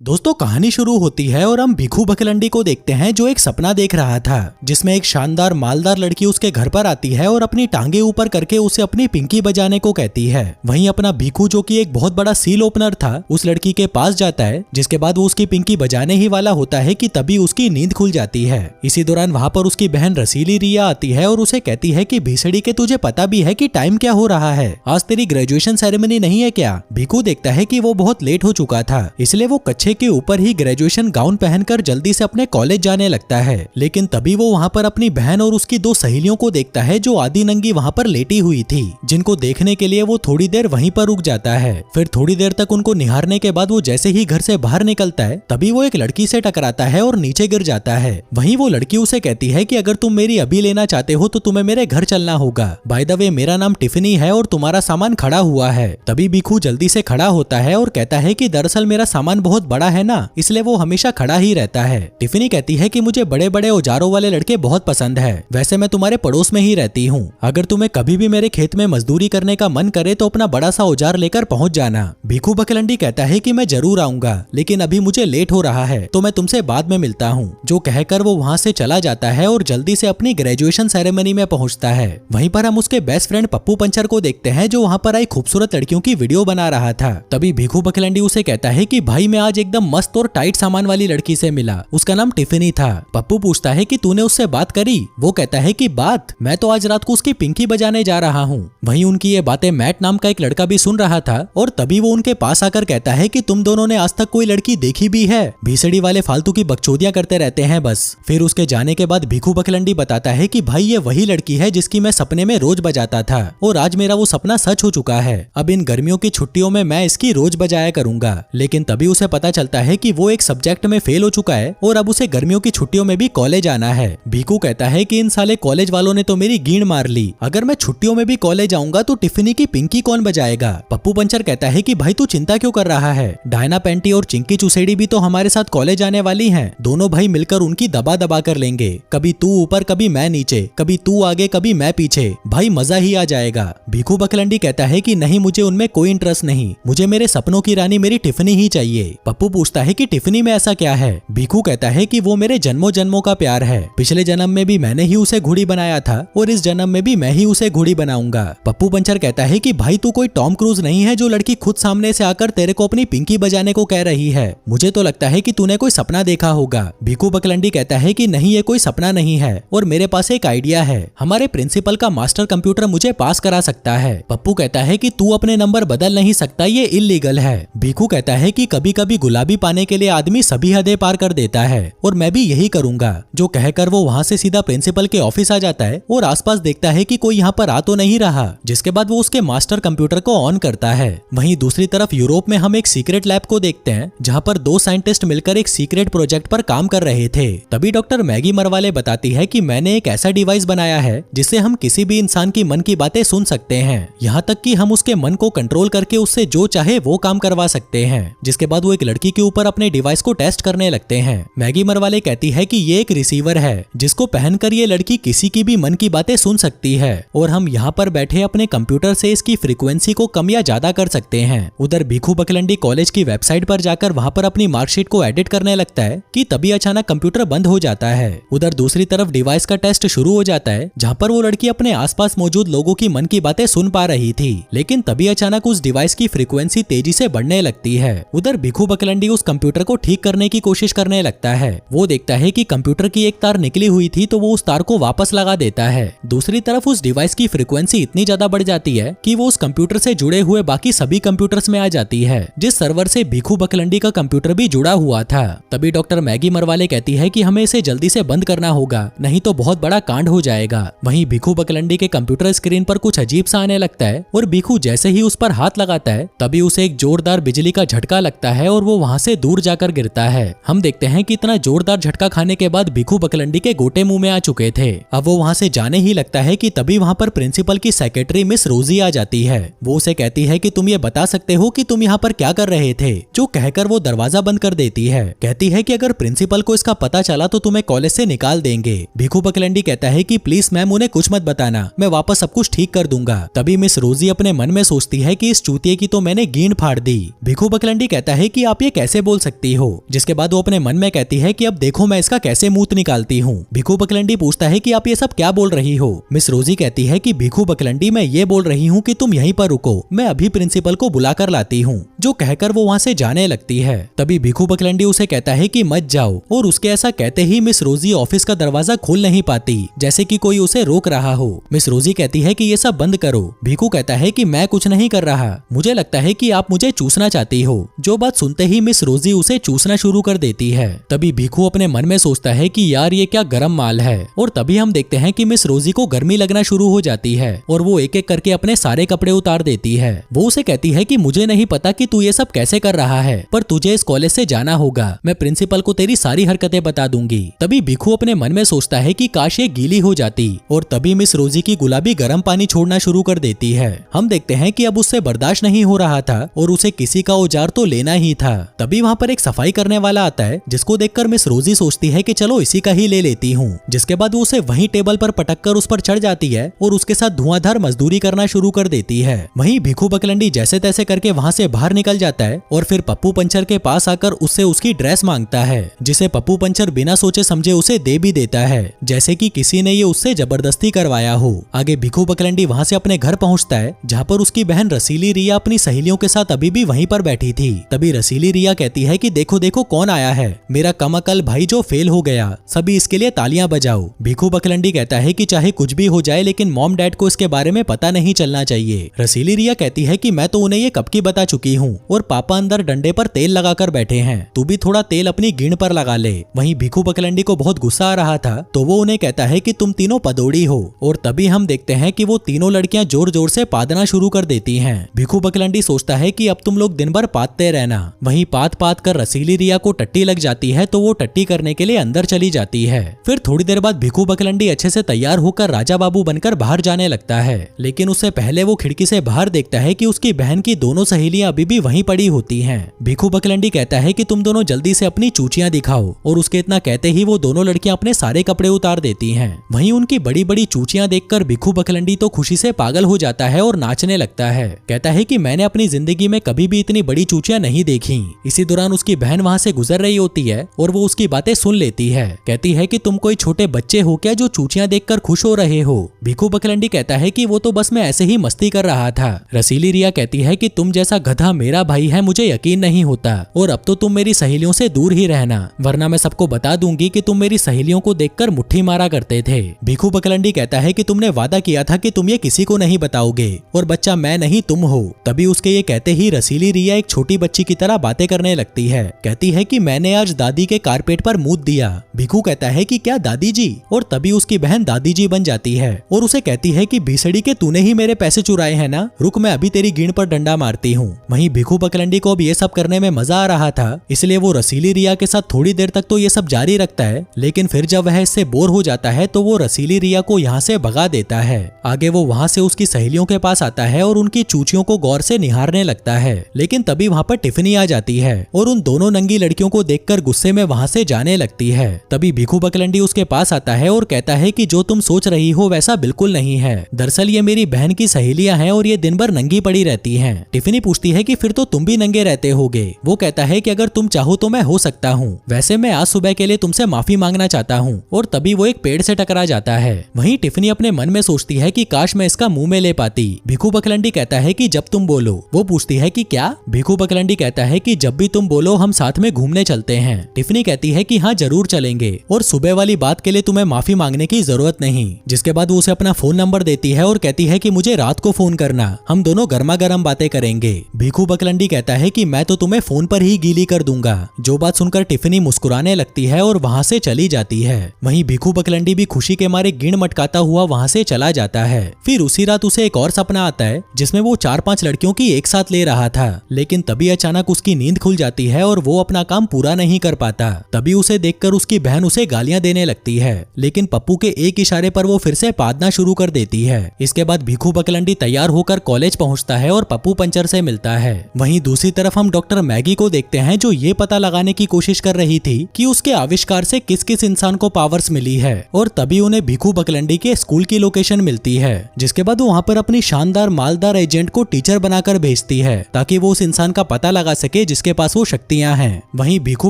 दोस्तों कहानी शुरू होती है और हम भिखू बकलंडी को देखते हैं जो एक सपना देख रहा था जिसमें एक शानदार मालदार लड़की उसके घर पर आती है और अपनी टांगे ऊपर करके उसे अपनी पिंकी बजाने को कहती है। वहीं अपना भिखू जो कि एक बहुत बड़ा सील ओपनर था उस लड़की के पास जाता है, जिसके बाद वो उसकी पिंकी बजाने ही वाला होता है कि तभी उसकी नींद खुल जाती है। इसी दौरान वहाँ पर उसकी बहन रसीली रिया आती है और उसे कहती है कि भीसड़ी के तुझे पता भी है कि टाइम क्या हो रहा है, आज तेरी ग्रेजुएशन सेरेमनी नहीं है क्या। भिखू देखता है कि वो बहुत लेट हो चुका था, इसलिए वो कच्छे के ऊपर ही ग्रेजुएशन गाउन पहनकर जल्दी से अपने कॉलेज जाने लगता है। लेकिन तभी वो वहाँ पर अपनी बहन और उसकी दो सहेलियों को देखता है जो आधी नंगी वहाँ पर लेटी हुई थी, जिनको देखने के लिए वो थोड़ी देर वहीं पर रुक जाता है। फिर थोड़ी देर तक उनको निहारने के बाद वो जैसे ही घर से बाहर निकलता है तभी वो एक लड़की से टकराता है और नीचे गिर जाता है। वहीं वो लड़की उसे कहती है कि अगर तुम मेरी अभी लेना चाहते हो तो तुम्हें मेरे घर चलना होगा। बाय द वे मेरा नाम टिफनी है और तुम्हारा सामान खड़ा हुआ है। तभी भिखू जल्दी से खड़ा होता है और कहता है कि दरअसल मेरा सामान बहुत बड़ा है ना, इसलिए वो हमेशा खड़ा ही रहता है। टिफनी कहती है कि मुझे बड़े बड़े औजारों वाले लड़के बहुत पसंद है, वैसे मैं तुम्हारे पड़ोस में ही रहती हूँ, अगर तुम्हें कभी भी मेरे खेत में मजदूरी करने का मन करे तो अपना बड़ा सा औजार लेकर पहुँच जाना। भिखू बकलंडी कहता है कि मैं जरूर आऊंगा, लेकिन अभी मुझे लेट हो रहा है तो मैं तुमसे बाद में मिलता हूँ। जो कहकर वो वहाँ से चला जाता है और जल्दी से अपनी ग्रेजुएशन सेरेमनी में पहुँचता है। वहीं पर हम उसके बेस्ट फ्रेंड पप्पू पंचर को देखते हैं जो वहाँ पर आई खूबसूरत लड़कियों की वीडियो बना रहा था। तभी भिखू बकलंडी उसे कहता है कि भाई मैं आज एकदम मस्त और टाइट सामान वाली लड़की से मिला, उसका नाम टिफनी था। पप्पू पूछता है कि तूने उससे बात करी? वो कहता है कि बात, मैं तो आज रात को उसकी पिंकी बजाने जा रहा हूँ। वहीं उनकी ये बातें मैट नाम का एक लड़का भी सुन रहा था और तभी वो उनके पास आकर कहता है कि तुम दोनों ने आज तक कोई लड़की देखी भी है? भीसड़ी वाले फालतू की बकचोदियां करते रहते हैं बस। फिर उसके जाने के बाद भिखू बकलंडी बताता है कि भाई ये वही लड़की है जिसकी मैं सपने में रोज बजाता था और आज मेरा वो सपना सच हो चुका है। अब इन गर्मियों की छुट्टियों में मैं इसकी रोज बजाया करूंगा। लेकिन तभी उसे पता चलता है कि वो एक सब्जेक्ट में फेल हो चुका है और अब उसे गर्मियों की छुट्टियों में भी कॉलेज आना है। भिखू कहता है कि इन साले कॉलेज वालों ने तो मेरी गींड मार ली, अगर मैं छुट्टियों में भी कॉलेज आऊंगा तो टिफनी की पिंकी कौन बजाएगा। पप्पू पंचर कहता है कि भाई तू चिंता क्यों कर रहा है, डायना पेंटी और चिंकी चुसेड़ी भी तो हमारे साथ कॉलेज आने वाली हैं, दोनों भाई मिलकर उनकी दबा दबा कर लेंगे, कभी तू ऊपर कभी मैं नीचे, कभी तू आगे कभी मैं पीछे, भाई मजा ही आ जाएगा। भिखू बकलंडी कहता है कि नहीं मुझे उनमें कोई इंटरेस्ट नहीं, मुझे मेरे सपनों की रानी मेरी टिफनी ही चाहिए। पप्पू पूछता है कि टिफनी में ऐसा क्या है? भिखू कहता है कि वो मेरे जन्मों जन्मों का प्यार है, पिछले जन्म में भी मैंने ही उसे घोड़ी बनाया था और इस जन्म में भी मैं ही उसे घोड़ी बनाऊंगा। पप्पू पंचर कहता है कि भाई तू कोई टॉम क्रूज नहीं है जो लड़की खुद सामने से आकर तेरे को अपनी पिंकी बजाने को कह रही है, मुझे तो लगता है कि तूने कोई सपना देखा होगा। भिखू बकलंडी कहता है कि नहीं ये कोई सपना नहीं है और मेरे पास एक आइडिया है, हमारे प्रिंसिपल का मास्टर कंप्यूटर मुझे पास करा सकता है। पप्पू कहता है कि तू अपने नंबर बदल नहीं सकता, ये इल्लीगल है। भिखू कहता है कि कभी कभी गुलाबी पाने के लिए आदमी सभी हदें पार कर देता है और मैं भी यही करूंगा। जो कहकर वो वहाँ से सीधा प्रिंसिपल के ऑफिस आ जाता है और आसपास देखता है कि कोई यहाँ पर आ तो नहीं रहा, जिसके बाद वो उसके मास्टर कंप्यूटर को ऑन करता है। वहीं दूसरी तरफ यूरोप में हम एक सीक्रेट लैब को देखते हैं जहाँ पर दो साइंटिस्ट मिलकर एक सीक्रेट प्रोजेक्ट पर काम कर रहे थे। तभी डॉक्टर मैगी मरवाले बताती है कि मैंने एक ऐसा डिवाइस बनाया है जिससे हम किसी भी इंसान की मन की बातें सुन सकते हैं, यहाँ तक कि हम उसके मन को कंट्रोल करके उससे जो चाहे वो काम करवा सकते हैं। जिसके बाद वो एक लड़की के ऊपर अपने डिवाइस को टेस्ट करने लगते हैं। मैगी मरवाले कहती है कि ये एक रिसीवर है जिसको पहनकर ये लड़की किसी की भी मन की बातें सुन सकती है और हम यहाँ पर बैठे अपने कंप्यूटर से इसकी फ्रीक्वेंसी को कम या ज्यादा कर सकते हैं। उधर भिखू बकलंडी कॉलेज की वेबसाइट पर जाकर वहाँ पर अपनी मार्कशीट को एडिट करने लगता है कि तभी अचानक कंप्यूटर बंद हो जाता है। उधर दूसरी तरफ डिवाइस का टेस्ट शुरू हो जाता है जहाँ पर वो लड़की अपने आसपास मौजूद लोगों की मन की बातें सुन पा रही थी, लेकिन तभी अचानक उस डिवाइस की फ्रीक्वेंसी तेजी से बढ़ने लगती है। उधर भिखू बकलंडी उस कंप्यूटर को ठीक करने की कोशिश करने लगता है। वो देखता है कि कंप्यूटर की एक तार निकली हुई थी तो वो उस तार को वापस लगा देता है। दूसरी तरफ उस डिवाइस की फ्रीक्वेंसी इतनी ज्यादा बढ़ जाती है कि वो उस कंप्यूटर से जुड़े हुए बाकी सभी कंप्यूटर्स में आ जाती है, जिस सर्वर से भिखू बकलंडी का कंप्यूटर भी जुड़ा हुआ था। तभी डॉक्टर मैगी मरवाले कहती है कि हमें इसे जल्दी से बंद करना होगा, नहीं तो बहुत बड़ा कांड हो जाएगा। वहीं भिखू बकलंडी के कंप्यूटर स्क्रीन पर कुछ अजीब सा आने लगता है और भिखू जैसे ही उस पर हाथ लगाता है तभी उसे एक जोरदार बिजली का झटका लगता है और वो वहाँ से दूर जाकर गिरता है। हम देखते हैं कि इतना जोरदार झटका खाने के बाद भिखू बकलंडी के गोटे मुंह में आ चुके थे। अब वो वहाँ से जाने ही लगता है कि तभी वहाँ पर प्रिंसिपल की सेक्रेटरी मिस रोजी आ जाती है। वो उसे कहती है कि तुम ये बता सकते हो कि तुम यहाँ पर क्या कर रहे थे, जो कहकर वो दरवाजा बंद कर देती है। कहती है कि अगर प्रिंसिपल को इसका पता चला तो तुम्हें कॉलेज से निकाल देंगे। भिखू बकलंडी कहता है कि प्लीज मैम उन्हें कुछ मत बताना, मैं वापस सब कुछ ठीक कर दूंगा। तभी मिस रोजी अपने मन में सोचती है कि इस चूतिए की तो मैंने गींड फाड़ दी। भिखू बकलंडी कहता है कि आप ये ये कैसे बोल सकती हो। जिसके बाद वो अपने मन में कहती है कि अब देखो मैं इसका कैसे मूत निकालती हूँ। भिखू बकलंडी पूछता है कि आप ये सब क्या बोल रही हो। मिस रोजी कहती है कि भिखू बकलंडी मैं ये बोल रही हूँ कि तुम यहीं पर रुको, मैं अभी प्रिंसिपल को बुला कर लाती हूँ। जो कहकर वो वहाँ से जाने लगती है। तभी भिखू बकलंडी उसे कहता है कि मत जाओ, और उसके ऐसा कहते ही मिस रोजी ऑफिस का दरवाजा खोल नहीं पाती, जैसे कि कोई उसे रोक रहा हो। मिस रोजी कहती है कि ये सब बंद करो। भिखू कहता है कि मैं कुछ नहीं कर रहा, मुझे लगता है कि आप मुझे चूसना चाहती हो। जो बात सुनते ही मिस रोजी उसे चूसना शुरू कर देती है। तभी भिखू अपने मन में सोचता है कि यार ये क्या गरम माल है। और तभी हम देखते हैं कि मिस रोजी को गर्मी लगना शुरू हो जाती है और वो एक एक करके अपने सारे कपड़े उतार देती है। वो उसे कहती है कि मुझे नहीं पता कि तू ये सब कैसे कर रहा है, पर तुझे इस कॉलेज से जाना होगा, मैं प्रिंसिपल को तेरी सारी हरकतें बता दूंगी। तभी भिखू अपने मन में सोचता है कि काश ये गीली हो जाती। और तभी मिस रोजी की गुलाबी गर्म पानी छोड़ना शुरू कर देती है। हम देखते हैं कि अब उससे बर्दाश्त नहीं हो रहा था और उसे किसी का औजार तो लेना ही था। तभी वहाँ पर एक सफाई करने वाला आता है, जिसको देखकर मिस रोजी सोचती है कि चलो इसी का ही ले लेती हूँ। जिसके बाद वो उसे वहीं टेबल पर पटक कर उस पर चढ़ जाती है और उसके साथ धुआंधार मजदूरी करना शुरू कर देती है। वहीं भिखू बकलंडी जैसे तैसे करके वहाँ से बाहर निकल जाता है और फिर पप्पू पंचर के पास आकर उससे उसकी ड्रेस मांगता है, जिसे पप्पू पंचर बिना सोचे समझे उसे दे भी देता है, जैसे कि किसी ने ये उससे जबरदस्ती करवाया हो। आगे भिखू बकलंडी वहाँ से अपने घर पहुँचता है, जहाँ पर उसकी बहन रसीली रिया अपनी सहेलियों के साथ अभी भी वहीं पर बैठी थी। तभी रसीली रिया कहती है कि देखो देखो कौन आया है, मेरा कमअकल भाई जो फेल हो गया, सभी इसके लिए तालियां बजाओ। भिखू बकलंडी कहता है कि चाहे कुछ भी हो जाए लेकिन मॉम डैड को इसके बारे में पता नहीं चलना चाहिए। रसीली रिया कहती है कि मैं तो उन्हें ये कब की बता चुकी हूँ और पापा अंदर डंडे पर तेल लगाकर बैठे हैं, तू भी थोड़ा तेल अपनी गिण पर लगा ले। वहीं भिखू बकलंडी को बहुत गुस्सा आ रहा था, तो वो उन्हें कहता है कि तुम तीनों पदोड़ी हो। और तभी हम देखते हैं कि वो तीनों लड़कियां जोर जोर से पादना शुरू कर देती हैं। भिखू बकलंडी सोचता है कि अब तुम लोग दिन भर पादते रहना। वहीं पाद पाद कर रसीली रिया को टट्टी लग जाती है, तो वो टट्टी करने के लिए अंदर चली जाती है। फिर थोड़ी देर बाद भिखू बकलंडी अच्छे से तैयार होकर राजा बाबू बनकर बाहर जाने लगता है, लेकिन उससे पहले वो खिड़की से बाहर देखता है कि उसकी बहन की दोनों सहेलियां अभी भी वहीं पड़ी होती हैं। भिखू बकलंडी कहता है कि तुम दोनों जल्दी से अपनी चूचियां दिखाओ, और उसके इतना कहते ही वो दोनों लड़कियां अपने सारे कपड़े उतार देती हैं। वहीं उनकी बड़ी बड़ी चूचियां देखकर भिखू बकलंडी तो खुशी से पागल हो जाता है और नाचने लगता है। कहता है कि मैंने अपनी जिंदगी में कभी भी इतनी बड़ी चूचियां नहीं देखी। इसी दौरान उसकी बहन वहाँ से गुजर रही होती है और वो उसकी बातें सुन लेती है। कहती है कि तुम कोई छोटे बच्चे हो क्या जो चूचियां देखकर खुश हो रहे हो। भिखू बकलंडी कहता है कि वो तो बस मैं ऐसे ही मस्ती कर रहा था। रसीली रिया कहती है कि तुम जैसा गधा मेरा भाई है मुझे यकीन नहीं होता, और अब तो तुम मेरी सहेलियों से दूर ही रहना, वरना मैं सबको बता दूंगी कि तुम मेरी सहेलियों को देखकर मुट्ठी मारा करते थे। भिखू बकलंडी कहता है कि तुमने वादा किया था कि तुम ये किसी को नहीं बताओगे, और बच्चा मैं नहीं तुम हो। तभी उसके ये कहते ही रसीली रिया एक छोटी बच्ची की तरह बातें करने लगती है। कहती है कि मैंने आज दादी के कारपेट पर मूत दिया। भिखू कहता है कि क्या दादी जी, और तभी उसकी बहन दादी जी बन जाती है और उसे कहती है कि भीसड़ी के तूने ही मेरे पैसे चुराए हैं ना, रुक मैं अभी तेरी गिण पर डंडा मारती हूँ। वहीं भिखू बकलंडी को अब ये सब करने में मजा आ रहा था, इसलिए वो रसीली रिया के साथ थोड़ी देर तक तो ये सब जारी रखता है, लेकिन फिर जब वह इससे बोर हो जाता है तो वो रसीली रिया को यहाँ से भगा देता है। आगे वो वहाँ से उसकी सहेलियों के पास आता है और उनकी चूचियों को गौर से निहारने लगता है, लेकिन तभी वहाँ पर टिफनी आ जाती है और उन दोनों नंगी लड़कियों को देखकर गुस्से में वहाँ से जाने लगती है। तभी भिखू बकलंडी उसके पास आता है और कहता है कि जो तुम सोच रही हो वैसा बिल्कुल नहीं है, दरअसल ये मेरी बहन की सहेलियां हैं और ये दिन भर नंगी पड़ी रहती हैं। टिफनी पूछती है कि फिर तो तुम भी नंगे रहते होगे। वो कहता है कि अगर तुम चाहो तो मैं हो सकता हूँ, वैसे मैं आज सुबह के लिए तुमसे माफी मांगना चाहता हूँ। और तभी वो एक पेड़ से टकरा जाता है। वहीं टिफनी अपने मन में सोचती है कि काश मैं इसका मुंह में ले पाती। भिखू बकलंडी कहता है कि जब तुम बोलो। वो पूछती है कि क्या। भिखू बकलंडी कहता है कि जब भी तुम बोलो हम साथ में घूमने चलते हैं। टिफनी कहती है कि हाँ जरूर चलेंगे, और सुबह वाली बात के लिए तुम्हें माफी मांगने की जरूरत नहीं। जिसके बाद वो उसे अपना फोन नंबर देती है और कहती है कि मुझे रात को फोन करना, हम दोनों गर्मा गर्म बातें करेंगे। भिखू बकलंडी कहता है कि मैं तो तुम्हें फोन पर ही गीली कर दूंगा। जो बात सुनकर टिफनी मुस्कुराने लगती है और वहाँ से चली जाती है। वहीं भिखू बकलंडी भी खुशी के मारे गिण मटकाता हुआ वहाँ से चला जाता है। फिर उसी रात उसे एक और सपना आता है जिसमें वो 4-5 लड़कियों की एक साथ ले रहा था, लेकिन तभी अचानक उसकी नींद खुल जाती है और वो अपना काम पूरा नहीं कर पाता। तभी उसे देखकर उसकी बहन उसे गालियां देने लगती है, लेकिन पप्पू के एक इशारे पर वो फिर से पादना शुरू कर देती है। इसके बाद भिखू बकलंडी तैयार होकर कॉलेज पहुंचता है और पप्पू पंचर से मिलता है। वहीं दूसरी तरफ हम डॉक्टर मैगी को देखते हैं जो ये पता लगाने की कोशिश कर रही थी कि उसके आविष्कार से किस किस इंसान को पावर्स मिली है, और तभी उन्हें भिखू बकलंडी के स्कूल की लोकेशन मिलती है। जिसके बाद वो वहाँ पर अपनी शानदार मालदार एजेंट को टीचर बनाकर भेजती है ताकि वो उस इंसान का पता लगा सके जिसने जिसके पास वो शक्तियां हैं। वहीं भिखू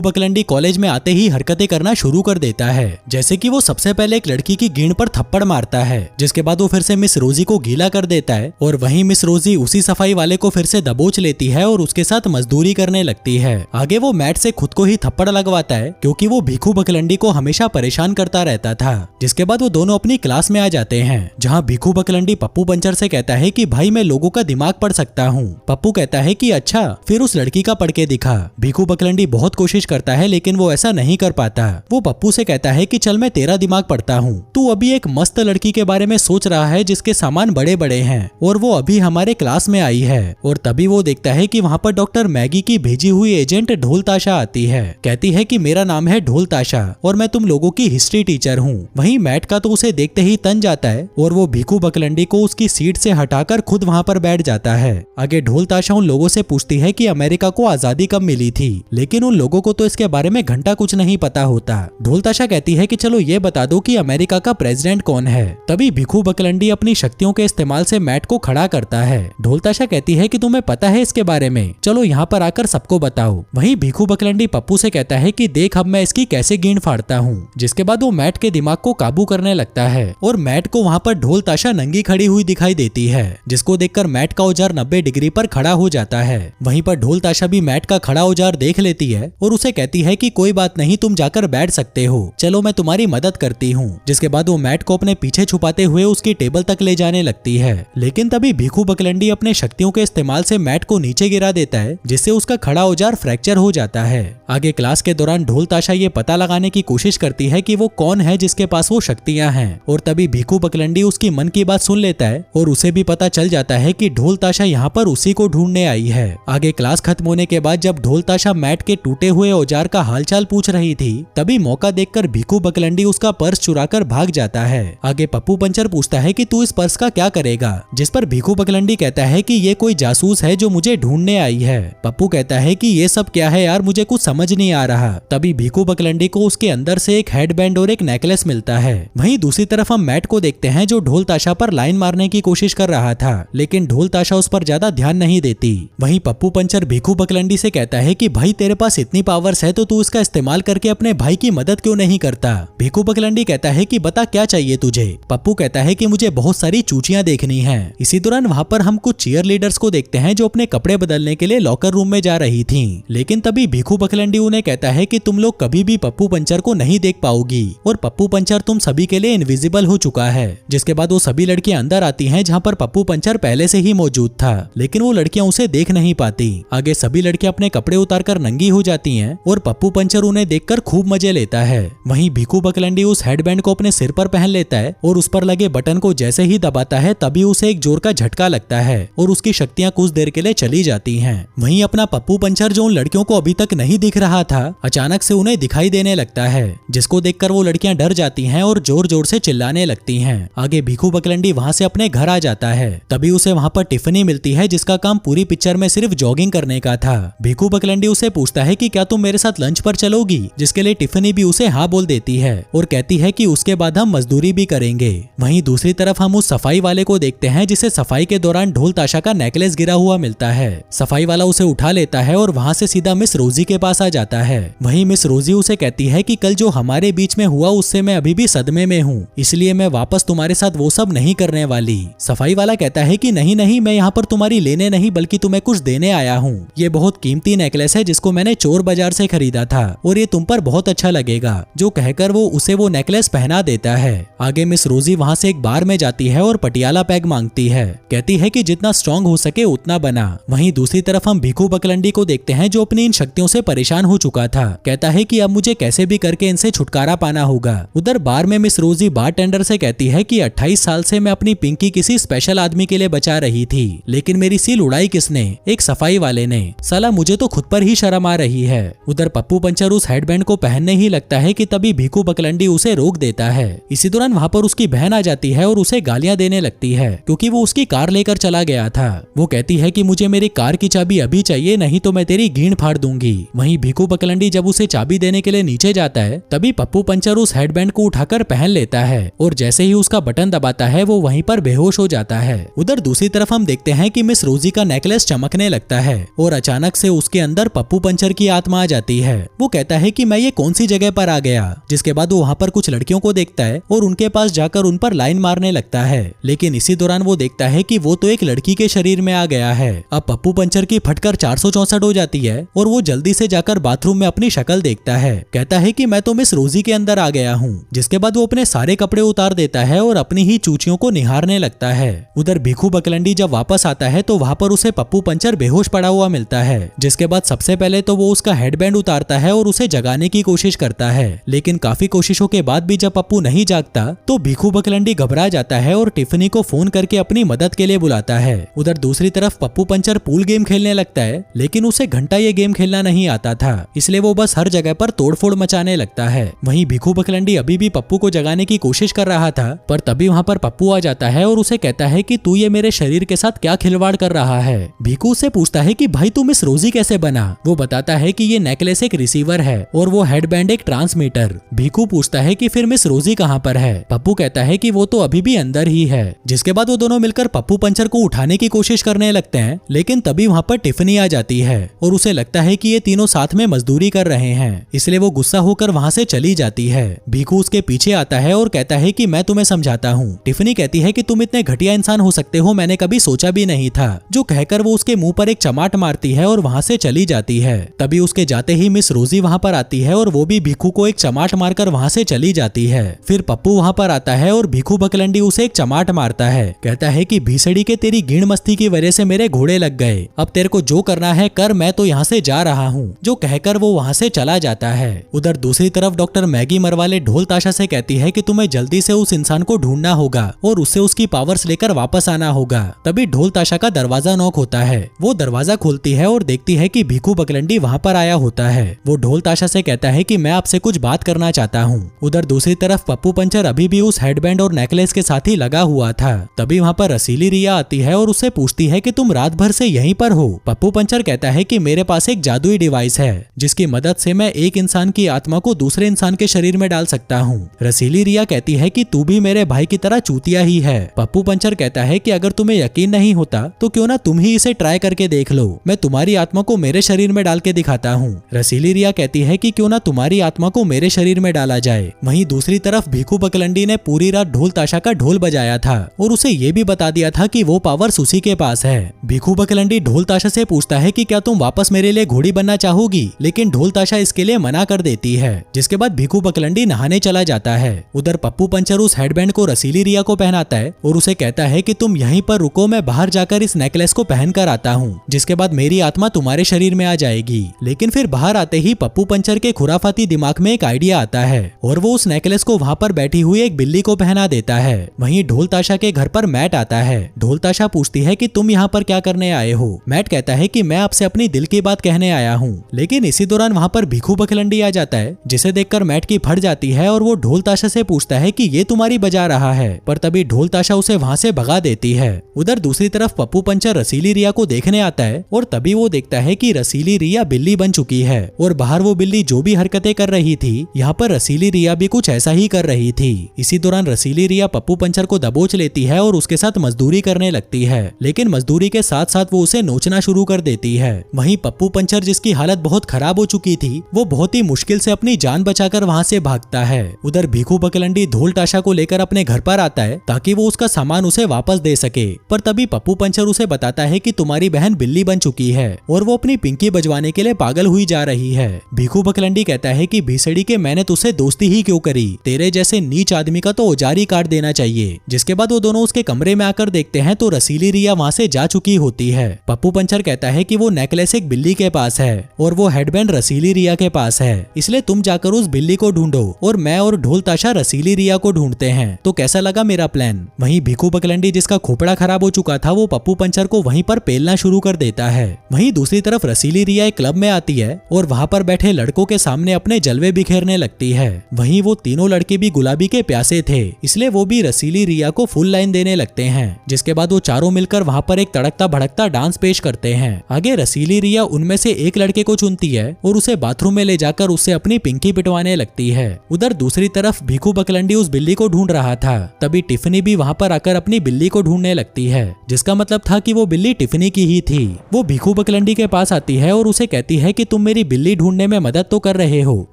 बकलंडी कॉलेज में आते ही हरकतें करना शुरू कर देता है, जैसे कि वो सबसे पहले एक लड़की की गींद पर थप्पड़ मारता है, जिसके बाद वो फिर से मिस रोजी को गीला कर देता है और वहीं मिस रोजी उसी सफाई वाले को फिर से दबोच लेती है और उसके साथ मजदूरी करने लगती है। आगे वो मैट से खुद को ही थप्पड़ लगवाता है क्योंकि वो भिखू बकलंडी को हमेशा परेशान करता रहता था। जिसके बाद वो दोनों अपनी क्लास में आ जाते हैं, जहाँ भिखू बकलंडी पप्पू पंचर से कहता है कि भाई मैं लोगों का दिमाग पढ़ सकता हूँ। पप्पू कहता है कि अच्छा, फिर उस लड़की का पढ़ के दिखा। भिखू बकलंडी बहुत कोशिश करता है लेकिन वो ऐसा नहीं कर पाता। वो पप्पू से कहता है कि चल मैं तेरा दिमाग पढ़ता हूँ। तू अभी एक मस्त लड़की के बारे में सोच रहा है जिसके सामान बड़े बड़े हैं और वो अभी हमारे क्लास में आई है। और तभी वो देखता है कि वहाँ पर डॉक्टर मैगी की भेजी हुई एजेंट ढोल ताशा आती है। कहती है कि मेरा नाम है ढोल ताशा और मैं तुम लोगों की हिस्ट्री टीचर हूँ। वहीं मैट का तो उसे देखते ही तन जाता है और वो भिखू बकलंडी को उसकी सीट से हटाकर खुद वहाँ पर बैठ जाता है। आगे ढोल ताशा उन लोगों से पूछती है कि अमेरिका को आजादी कब मिली थी, लेकिन उन लोगों को तो इसके बारे में घंटा कुछ नहीं पता होता। ढोल ताशा कहती है कि चलो ये बता दो कि अमेरिका का प्रेसिडेंट कौन है। तभी भिखू बकलंडी अपनी शक्तियों के इस्तेमाल से मैट को खड़ा करता है। ढोल ताशा कहती है कि तुम्हें पता है इसके बारे में, चलो यहाँ पर आकर सबको बताओ। वहीं भिखू बकलंडी पप्पू से कहता है कि देख अब मैं इसकी कैसे गींद फाड़ता हूँ। जिसके बाद वो मैट के दिमाग को काबू करने लगता है और मैट को वहाँ पर ढोल ताशा नंगी खड़ी हुई दिखाई देती है, जिसको देखकर मैट का औजार 90 डिग्री पर खड़ा हो जाता है। वहीं पर ढोल ताशा भी मैट का खड़ा औजार देख लेती है और उसे कहती है कि कोई बात नहीं, तुम जाकर बैठ सकते हो, चलो मैं तुम्हारी मदद करती हूँ। जिसके बाद वो मैट को अपने पीछे छुपाते हुए उसकी टेबल तक ले जाने लगती है, लेकिन तभी भिखू बकलंडी अपने शक्तियों के इस्तेमाल से मैट को नीचे गिरा देता है, जिससे उसका खड़ा औजार फ्रैक्चर हो जाता है। आगे क्लास के दौरान ढोल ताशा ये पता लगाने की कोशिश करती है कि वो कौन है जिसके पास वो शक्तियां हैं, और तभी भिखू बकलंडी उसकी मन की बात सुन लेता है और उसे भी पता चल जाता है कि ढोल ताशा यहाँ पर उसी को ढूंढने आई है। आगे क्लास खत्म होने के बाद जब ढोल ताशा मैट के टूटे हुए औजार का हालचाल पूछ रही थी, तभी मौका देखकर भिखू बकलंडी उसका पर्स चुराकर भाग जाता है। आगे पप्पू पंचर पूछता है कि तू इस पर्स का क्या करेगा, जिस पर भिखू बकलंडी कहता है कि ये कोई जासूस है जो मुझे ढूंढने आई है। पप्पू कहता है कि ये सब क्या है यार, मुझे कुछ समझ नहीं आ रहा। तभी भिखू बकलंडी को उसके अंदर से एक हेडबैंड और एक नेकलेस मिलता है। वहीं दूसरी तरफ हम मैट को देखते हैं जो ढोल ताशा पर लाइन मारने की कोशिश कर रहा था, लेकिन ढोल ताशा उस पर ज्यादा ध्यान नहीं देती। वहीं पप्पू पंचर भिखू बकलंडी से कहता है कि भाई तेरे पास इतनी पावर्स है तो तू इसका इस्तेमाल करके अपने भाई की मदद क्यों नहीं करता। भिखू बकलंडी कहता है कि बता क्या चाहिए तुझे। पप्पू कहता है कि मुझे बहुत सारी चूचियां देखनी हैं। इसी दौरान वहाँ पर हम कुछ चीयर लीडर्स को देखते हैं जो अपने कपड़े बदलने के लिए लॉकर रूम में जा रही थी, लेकिन तभी भिखू बकलंडी उन्हें कहता है कि तुम लोग कभी भी पप्पू पंचर को नहीं देख पाओगी और पप्पू पंचर तुम सभी के लिए इनविजिबल हो चुका है। जिसके बाद वो सभी लड़कियां अंदर आती हैं जहाँ पर पप्पू पंचर पहले से ही मौजूद था, लेकिन वो लड़कियां उसे देख नहीं पाती। आगे सभी लड़कियां अपने कपड़े उतारकर नंगी हो जाती हैं और पप्पू पंचर उन्हें देखकर खूब मजे लेता है। वहीं भिखू बकलंडी उस हेडबैंड को अपने सिर पर पहन लेता है और उस पर लगे बटन को जैसे ही दबाता है तभी उसे एक जोर का झटका लगता है और उसकी शक्तियां कुछ देर के लिए चली जाती हैं। वहीं अपना पप्पू पंचर जो उन लड़कियों को अभी तक नहीं दिख रहा था, अचानक से उन्हें दिखाई देने लगता है, जिसको देखकर वो लड़कियां डर जाती हैं और जोर जोर से चिल्लाने लगती हैं। आगे भिखू बकलंडी वहां से अपने घर आ जाता है। तभी उसे वहां पर टिफनी मिलती है जिसका काम पूरी पिक्चर में सिर्फ जॉगिंग करने का था। भिखू बकलंडी उसे पूछता है कि क्या तुम मेरे साथ लंच पर चलोगी, जिसके लिए टिफनी भी उसे हाँ बोल देती है और कहती है कि उसके बाद हम मजदूरी भी करेंगे। वहीं दूसरी तरफ हम उस सफाई वाले को देखते हैं जिसे सफाई के दौरान ढोल ताशा का नेकलेस गिरा हुआ मिलता है। सफाई वाला उसे उठा लेता है और वहां से सीधा मिस रोजी के पास आ जाता है। वहीं मिस रोजी उसे कहती है कि कल जो हमारे बीच में हुआ उससे मैं अभी भी सदमे में हूँ, इसलिए मैं वापस तुम्हारे साथ वो सब नहीं करने वाली। सफाई वाला कहता है कि नहीं नहीं, मैं यहाँ पर तुम्हारी लेने नहीं बल्कि तुम्हें कुछ देने आया हूँ। ये बहुत कीमती नेकलेस है जिसको मैंने चोर बाजार से खरीदा था और ये तुम पर बहुत अच्छा लगेगा। जो कहकर वो उसे वो नेकलेस पहना देता है। आगे मिस रोजी वहाँ से एक बार में जाती है और पटियाला पैग मांगती है। कहती है कि जितना स्ट्रॉन्ग हो सके उतना बना। वहीं दूसरी तरफ हम भिखू बकलंडी को देखते हैं जो अपनी इन शक्तियों से परेशान हो चुका था। कहता है कि अब मुझे कैसे भी करके इनसे छुटकारा पाना होगा। उधर बार में मिस रोजी बारटेंडर से कहती है कि 28 साल से मैं अपनी पिंकी किसी स्पेशल आदमी के लिए बचा रही थी, लेकिन मेरी सील उड़ाई किसने? एक सफाई वाले ने। साला मुझे तो खुद पर ही शर्म आ रही है। उधर पप्पू पंचर उस हेडबैंड को पहनने ही लगता है कि तभी भिखू बकलंडी उसे रोक देता है। इसी दौरान वहाँ पर उसकी बहन आ जाती है और उसे गालियां देने लगती है क्योंकि वो उसकी कार लेकर चला गया था। वो कहती है कि मुझे मेरी कार की चाबी अभी चाहिए, नहीं तो मैं तेरी गींड फाड़ दूंगी। वहीं भिखू बकलंडी जब उसे चाबी देने के लिए नीचे जाता है तभी पप्पू पंचर उस हेडबैंड को उठाकर पहन लेता है और जैसे ही उसका बटन दबाता है वो वहीं पर बेहोश हो जाता है। उधर दूसरी तरफ हम देखते हैं कि मिस रोजी का नेकलेस चमकने लगता है और अचानक से उसके अंदर पप्पू पंचर की आत्मा आ जाती है। वो कहता है कि मैं ये कौन सी जगह पर आ गया। जिसके बाद वो वहाँ पर कुछ लड़कियों को देखता है और उनके पास जाकर उन पर लाइन मारने लगता है। लेकिन इसी दौरान वो देखता है कि वो तो एक लड़की के शरीर में आ गया है। अब पप्पू पंचर की फटकर 464 हो जाती है और वो जल्दी से जाकर बाथरूम में अपनी शक्ल देखता है। कहता है कि मैं तो मिस रोजी के अंदर आ गया हूँ। जिसके बाद वो अपने सारे कपड़े उतार देता है और अपनी ही चूचियों को निहारने लगता है। उधर भिखू बकलंडी जब वापस आता है तो वहाँ पर उसे पप्पू पंचर बेहोश पड़ा हुआ मिलता है। जिसके बाद सबसे पहले तो वो उसका हेडबैंड उतारता है और उसे जगाने की कोशिश करता है। लेकिन काफी कोशिशों के बाद भी जब पप्पू नहीं जागता तो भिखू बकलंडी घबरा जाता है और टिफनी को फोन करके अपनी मदद के लिए बुलाता है। उधर दूसरी तरफ पप्पू पंचर पूल गेम खेलने लगता है, लेकिन उसे घंटा ये गेम खेलना नहीं आता था, इसलिए वो बस हर जगह पर तोड़फोड़ मचाने लगता है। वहीं भिखू बकलंडी अभी भी पप्पू को जगाने की कोशिश कर रहा था, पर तभी वहाँ पर पप्पू आ जाता है और उसे कहता है कि तू ये मेरे शरीर के साथ क्या खिलवाड़ कर रहा है। भिखू उससे पूछता है कि भाई तू मिस रोजी कैसे बना। वो बताता है कि ये नेकलेस एक रिसीवर है और वो हेडबैंड एक ट्रांसमीटर। भिखू पूछता है कि फिर मिस रोजी कहाँ पर है। पप्पू कहता है कि वो तो अभी भी अंदर ही है। जिसके बाद वो दोनों मिलकर पप्पू पंचर को उठाने की कोशिश करने लगते हैं, लेकिन तभी वहाँ पर टिफनी आ जाती है और उसे लगता है कि ये तीनों साथ में मजदूरी कर रहे हैं, इसलिए वो गुस्सा होकर वहाँ से चली जाती है। भिखू उसके पीछे आता है और कहता है कि मैं तुम्हें समझाता हूँ। टिफनी कहती है कि तुम इतने घटिया इंसान हो सकते हो, मैंने कभी सोचा भी नहीं था। जो कहकर वो उसके मुंह पर एक चमाट मारती है और वहाँ से चली जाती है। तभी उसके जाते ही मिस रोजी वहाँ पर आती है और वो भी भिखू को एक चमाट मारकर वहाँ से चली जाती है। फिर पप्पू वहाँ पर आता है और भिखू बकलंडी उसे एक चमाट मारता है। कहता है कि भीसड़ी के तेरी गीण मस्ती की वजह से मेरे घोड़े लग गए, अब तेरे को जो करना है कर, मैं तो यहाँ से जा रहा हूँ। जो कहकर वो वहाँ से चला जाता है। उधर दूसरी तरफ डॉक्टर मैगी मरवाले ढोल ताशा से कहती है कि तुम्हें जल्दी से उस इंसान को ढूंढना होगा और उससे उसकी पावर्स लेकर वापस आना होगा। तभी ढोल ताशा का दरवाजा नॉक होता है। वो दरवाजा खोलती है और देखती है कि भिखू बकलंडी वहाँ पर आया होता है। वो ढोल ताशा से कहता है कि मैं आपसे कुछ बात करना चाहता हूँ। उधर दूसरी तरफ पप्पू पंचर अभी भी उस हेडबैंड और नेकलेस के साथ ही लगा हुआ था। तभी वहाँ पर रसीली रिया आती है और उससे पूछती है कि तुम रात भर से यहीं पर हो। पप्पू पंचर कहता है कि मेरे पास एक जादुई डिवाइस है जिसकी मदद से मैं एक इंसान की आत्मा को दूसरे इंसान के शरीर में डाल सकता हूँ। रसीली रिया कहती है कि तू भी मेरे भाई की तरह चूतिया ही है। पप्पू पंचर कहता है कि अगर तुम्हें यकीन नहीं होता तो क्यों ना तुम ही इसे ट्राई करके देख लो, मैं तुम्हारी आत्मा को मेरे शरीर में डाल के दिखाता हूँ। रसीली रिया कहती है कि क्यों ना तुम्हारी आत्मा को मेरे शरीर में डाला जाए। वहीं दूसरी तरफ भिखू बकलंडी ने पूरी रात ढोल ताशा का ढोल बजाया था और उसे ये भी बता दिया था कि वो पावर्स उसी के पास है। भिखू बकलंडी ढोल ताशा से पूछता है कि क्या तुम वापस मेरे लिए घोड़ी बनना चाहोगी, लेकिन ढोल ताशा इसके लिए मना कर देती है। जिसके बाद भिखू बकलंडी नहाने चला जाता है। उधर पप्पू पंचर उस हेडबैंड को रसीली रिया को पहनाता है और उसे कहता है कि तुम यहीं पर रुको, मैं बाहर जाकर इस नेकलेस को पहन कर आता हूँ, जिसके बाद मेरी आत्मा तुम्हारे शरीर में आ जाएगी। लेकिन फिर बाहर आते ही पप्पू पंचर के खुराफाती दिमाग में एक आइडिया आता है और वो उस नेकलेस को वहाँ पर बैठी हुई एक बिल्ली को पहना देता है। वहीं ढोल ताशा के घर पर मैट आता है। ढोल ताशा पूछती है कि तुम यहाँ पर क्या करने आए हो। मैट कहता है कि मैं आपसे अपनी दिल की बात कहने आया हूँ। लेकिन इसी दौरान वहाँ पर भिखू बकलंडी आ जाता है, जिसे देखकर मैट की फट जाती है और वो ढोल ताशा से पूछता है कि ये तुम्हारी बजा रहा है, पर तभी ढोल ताशा उसे वहाँ से भगा देती है। उधर दूसरी तरफ पप्पू पंचर रसीली रिया को देखने आता है और तभी वो देखता है कि रसीली रिया बिल्ली बन चुकी है और बाहर वो बिल्ली जो भी हरकतें कर रही थी, यहाँ पर रसीली रिया भी कुछ ऐसा ही कर रही थी। इसी दौरान रसीली रिया पप्पू पंचर को दबोच लेती है और उसके साथ मजदूरी करने लगती है, लेकिन मजदूरी के साथ साथ वो उसे नोचना शुरू कर देती है। वहीं पप्पू पंचर, जिसकी हालत बहुत खराब हो चुकी थी, वो बहुत ही मुश्किल से अपनी जान बचाकर वहाँ से भागता है। उधर भिखू बकलंडी ढोल ताशा को लेकर अपने घर पर आता है ताकि वो उसका सामान उसे वापस दे सके, पर तभी पप्पू पंचर उसे बताता है कि तुम्हारी बहन बिल्ली बन चुकी है और वो अपनी पिंकी बजवाने के लिए पागल हुई जा रही है। भिखू बकलंडी कहता है कि भीसड़ी के मैंने तुझसे दोस्ती ही क्यों करी, तेरे जैसे नीच आदमी का तो औजार ही काट देना चाहिए। जिसके बाद वो दोनों उसके कमरे में आकर देखते हैं तो रसीली रिया वहाँ से जा चुकी होती है। पप्पू पंचर कहता है कि वो नेकलेस एक बिल्ली के पास है और वो हेडबैंड रसीली रिया के पास है, इसलिए तुम जाकर उस बिल्ली को ढूंढो और मैं और ढोल ताशा रसीली रिया को ढूंढते हैं। तो कैसा लगा मेरा प्लान। वहीं भिखू बकलंडी, जिसका खोपड़ा खराब हो चुका था, वो पप्पू पंचर को वहीं पर पेलना शुरू कर देता है। वहीं दूसरी तरफ रसीली रिया एक क्लब में आती है और वहाँ पर बैठे लड़कों के सामने अपने जलवे बिखेरने लगती है। वहीं वो तीनों लड़के भी गुलाबी के प्यासे थे, इसलिए वो भी रसीली रिया को फुल लाइन देने लगते हैं। जिसके बाद वो चारों मिलकर वहाँ पर एक तड़कता भड़कता डांस पेश करते हैं। आगे रसीली रिया उनमें से एक लड़के को चुनती है और उसे बाथरूम में ले जाकर उससे अपनी पिंकी पिटवाने लगती है। उधर दूसरी तरफ भिखू बकलंडी उस बिल्ली को ढूंढ रहा था, तभी टिफनी भी वहाँ पर आकर अपनी बिल्ली को ढूंढने लगती है, जिसका मतलब था कि वो बिल्ली टिफनी की ही थी। वो भिखू बकलंडी बकलंडी के पास आती है और उसे कहती है कि तुम मेरी बिल्ली ढूंढने में मदद तो कर रहे हो,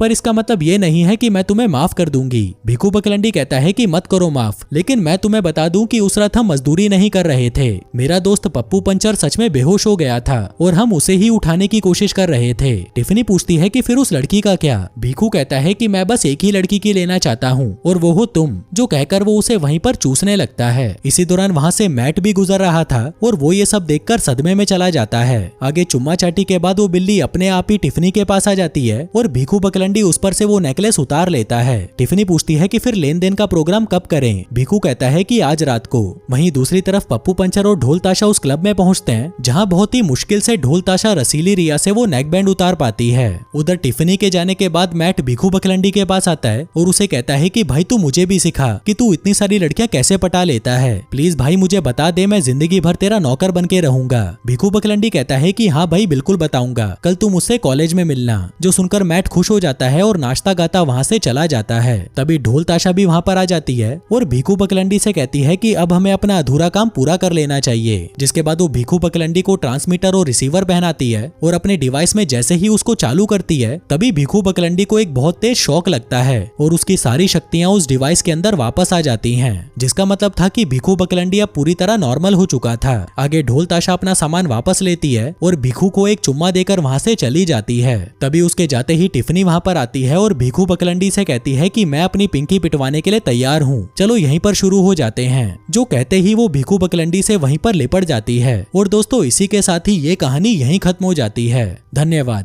पर इसका मतलब ये नहीं है कि मैं तुम्हें माफ कर दूंगी। भिखू बकलंडी कहता है कि मत करो माफ, लेकिन मैं तुम्हें बता दूं कि उस रात हम मजदूरी नहीं कर रहे थे। मेरा दोस्त पप्पू पंचर सच में बेहोश हो गया था और हम उसे ही उठाने की कोशिश कर रहे थे। टिफनी पूछती है कि फिर उस लड़की का क्या? भिखू कहता है कि मैं बस एक ही लड़की की लेना चाहता हूँ और वो हो तुम, जो कहकर वो उसे वहीं पर चूसने लगता है। इसी दौरान वहाँ से मैट भी गुजर रहा था और वो ये सब देखकर सदमे में चला जाता है। आगे चुम्मा चाटी के बाद वो बिल्ली अपने आप ही टिफनी के पास आ जाती है और भिखू बकलंडी उस पर से वो नेकलेस उतार लेता है। टिफनी पूछती है कि फिर लेन देन का प्रोग्राम कब करें? भिखू कहता है कि आज रात को। वहीं दूसरी तरफ पप्पू पंचर और ढोल ताशा उस क्लब में पहुंचते हैं जहां बहुत ही मुश्किल से ढोल ताशा रसीली रिया से वो नेक बैंड उतार पाती है। उधर टिफनी के जाने के बाद मैट भिखू बकलंडी के पास आता है और उसे कहता है कि भाई तू मुझे भी सिखा कि तू इतनी सारी लड़कियां कैसे पटा लेता है। प्लीज भाई मुझे बता दे, मैं जिंदगी भर तेरा नौकर बन के रहूंगा। भिखू बकलंडी कहता है कि हाँ भाई बिल्कुल बताऊंगा, कल तुम मुझसे कॉलेज में मिलना। जो सुनकर मैट खुश हो जाता है और नाश्ता गाता वहाँ से चला जाता है। तभी ढोल ताशा भी वहाँ पर आ जाती है और भिखू बकलंडी से कहती है कि अब हमें अपना अधूरा काम पूरा कर लेना चाहिए। जिसके बाद वो भिखू बकलंडी को ट्रांसमीटर और रिसीवर पहनाती है और अपने डिवाइस में जैसे ही उसको चालू करती है तभी भिखू बकलंडी को एक बहुत तेज शॉक लगता है और उसकी सारी शक्तियां उस डिवाइस के अंदर वापस आ जाती हैं। जिसका मतलब था कि भिखू बकलंडी अब पूरी तरह नॉर्मल हो चुका था। आगे ढोल ताशा अपना सामान वापस लेती है और भिखू को एक चुम्मा देकर वहाँ से चली जाती है। तभी उसके जाते ही टिफनी वहाँ पर आती है और भिखू बकलंडी से कहती है कि मैं अपनी पिंकी पिटवाने के लिए तैयार हूँ, चलो यहीं पर शुरू हो जाते हैं। जो कहते ही वो भिखू बकलंडी से वहीं पर लिपट जाती है। और दोस्तों इसी के साथ ही ये कहानी यहीं खत्म हो जाती है। धन्यवाद।